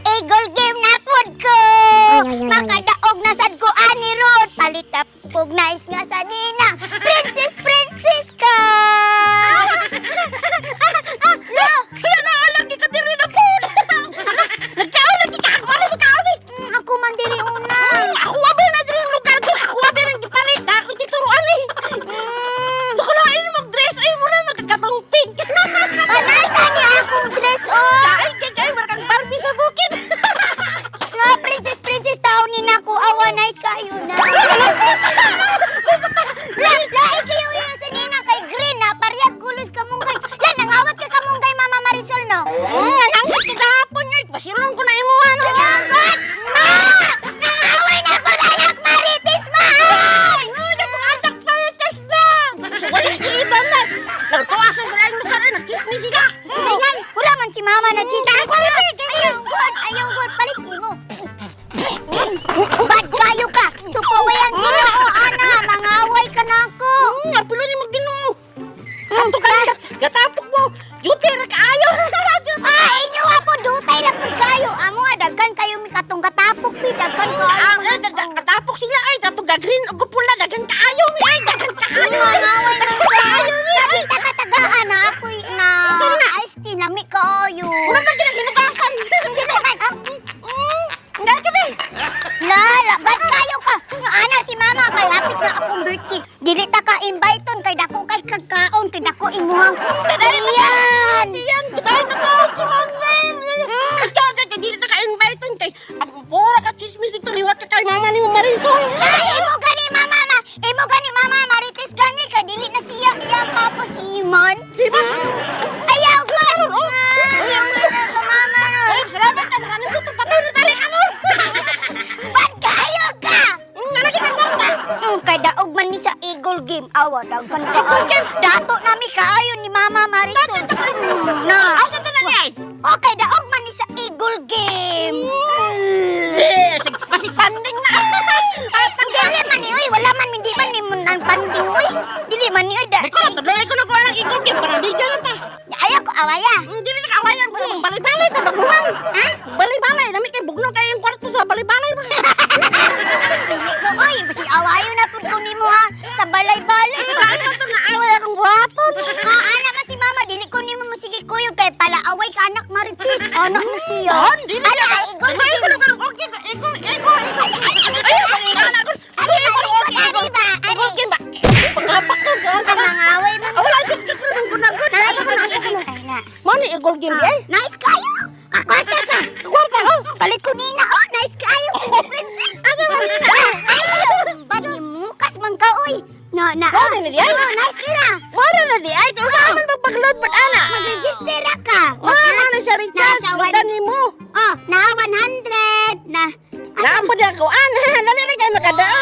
Eagle game na pod ko. Makadaog na sad ko ani ron. Palit up kog nice nga sa nina. Princess ka. Hala na alam di ka diri na pod. Nagkaon lagi ka ako ano magkaon ni? Ako man diri una. Ako wa ba na diri lugar ko? Ako wa ba nang gipalit ako tituruan ni. Nakalain na mag-dress ay mo na magkakatong pink. Anay tani akong dress on. Ay kay markang Barbie sa bukid. Na princess tao ni nako awa nice kayo na. Lahi kayo yung sa nina kay green na pariyag kulos kamunggay. La nangawat ka kamunggay Mama Marisol no. Nangawat ka gahapon ay pasilong ko na imo ano. Nangawat! Ma! Nangaway na po na anak Marites ma! Anak Marites na! Wala kita na. Nagtuwa sa salayang lugar ay nagchismis sila. Silingan. Wala man si Mama na chismis. Ayaw God, palit mo. Bad kayo ka! Supaway ang ginoo, ana! Mangaway ka na ako! Apilo ni magginoo. Kanto ka gatapok mo. Duty ra kaayo. Inyo ako, dutay na po kayo. Amo, daghan kayo mi katong gatapok, pi. Daghan ko. Gatapok sila ay dato green ug pula dagan kaayo mi ay dagan kaayo. Mangaway na kayo. Sabi ka katagaan na ako'y na... Ice tea, lami kayo. Wala man ginahinugasan. Nga kami. Lala, ba't kayo ka? Ana, si Mama, kay hapit na akong birthday. Dili ta ka invite-on, kay dako kay kagkaon, kay dako imuhang. Yan! Yan, dahil na to, kuronin. Dili na ka-invite kay pura ka chismis dito liwat ka kay Mama ni Marisol. Imo gani, Mama Marites gani, kay dili na siya iya papa Simon. Simon? Ayaw ko! Ayaw ko na sa Mama no. Ay, salamat ka. Maraming luto patay na tali ka mo. Ba't kayo ka? Nalagyan ang kwarta. Kay daog man ni sa Eagle game. Awa, dagkan ka. Dato nami kaayo ni Mama Marisol. Na. Asa to na niya? Okay, daog man ni sa Eagle game. Kasi panding na. Dili man ni, uy. Wala man, hindi man ni mo ang panding, uy. Dili man ni, uy. Tuloy ko na ko ang ikot game para di dyan ta. Ayaw ko, awaya. Dili na kawayan. Balay-balay ta baguhan. Ha? Balay-balay. Nami kay bugno kay yung kwarto sa balay-balay ba? Dili ko, uy. Basi awayo na po ko ni mo, ha. Sa balay-balay. Ano to na away akong buhaton? Anak man si Mama, dili ko ni mo masige kuyo kay pala away ka anak Marites. Anak mo siya. Dili na. Igol Dili ko na karong okay. Igol. Ari ba? Igol game ba? Pagkapak to. Ang mangaway mo. Wala jud jud ng gunagon. Mani igol game eh. Nice kayo. Kwarta ka. Kwarta. Palit ko nina. Oh, nice kayo. Princess. Asa mo? Badi mukas man ka oy. Na. Wala na di ay. Nice kira. Wala na di ay. Kung saan man magpag-load ba't ana? Mag-register ka. Wala na siya recharge. Wala ni mo. Oh, na 100 na. Naampo di ako. Dali na kayo makadao.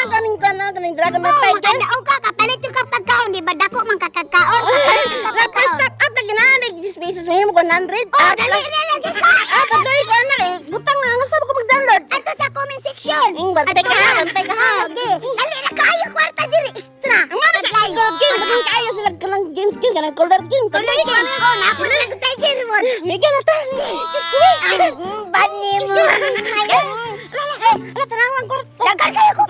Kaning dragon na tayo. Magkadaog ka, kapalit yung kapagkaon, di ba? Dako man kakagkaon. Stop up na ginaanig. 10 pesos mo ko 100. Oh, dali na lagi ka. Kadoy ko anak eh. Butang na. Nga sabi ko mag-download. Ato sa comment section. Bantay ka ha. Bantay ka ha. Okay. Dali na kayo, kwarta diri, extra. Ang mga sa igol game. Dagang kaayo sila kanang games game. Kanang color game. Tuloy ka. Oh, napula na tiger mo. Mega na ta. Ang bad ni mo. Ala, tarawan ko. Dagar kayo ko